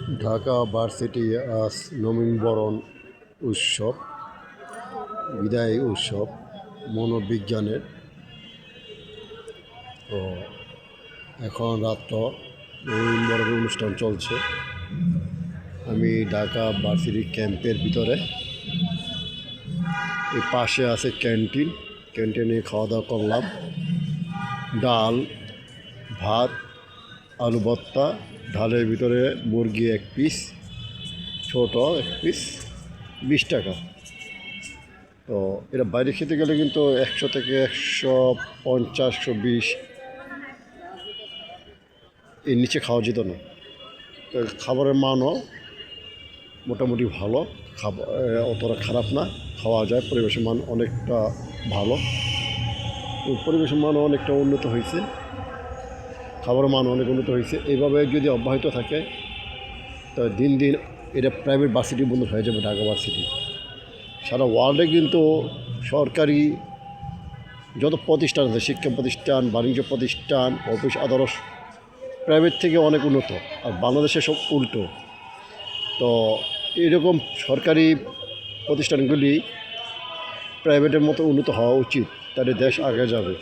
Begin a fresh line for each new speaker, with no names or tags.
Dhaka varsity আজ নবীনবরণ উৎসব, বিদায়ী উৎসব মনোবিজ্ঞানের। তো এখন রাত্র নবীনবরণ অনুষ্ঠান চলছে। আমি ঢাকা ভার্সিটি ক্যাম্পের ভিতরে, এই পাশে আছে ক্যান্টিন। ক্যান্টিনে খাওয়া দাওয়া করলাম। ডাল, ভাত, আলু ভর্তা, ডালের ভিতরে মুরগি এক পিস, ছোট এক পিস, 20 টাকা। তো এটা বাইরে খেতে গেলে কিন্তু 100 থেকে 150, 120 এর নিচে খাওয়া যেত না। তো খাবারের মানও মোটামুটি ভালো, খাবার অতটা খারাপ না, খাওয়া যায়। পরিবেশের মান অনেকটা ভালো, পরিবেশের মানও অনেকটা উন্নত হয়েছে, খাবারের মান অনেক উন্নত হয়েছে। এইভাবে যদি অব্যাহত থাকে তো দিন দিন এটা প্রাইভেট ভার্সিটি বন্ধ হয়ে যাবে। ঢাকা ভার্সিটি সারা ওয়ার্ল্ডে কিন্তু সরকারি যত প্রতিষ্ঠান আছে, শিক্ষা প্রতিষ্ঠান, বাণিজ্য প্রতিষ্ঠান, অফিস আদালত প্রাইভেট থেকে অনেক উন্নত। আর বাংলাদেশে সব উল্টো। তো এরকম সরকারি প্রতিষ্ঠানগুলি প্রাইভেটের মতো উন্নত হওয়া উচিত, তাহলে দেশ আগে যাবে।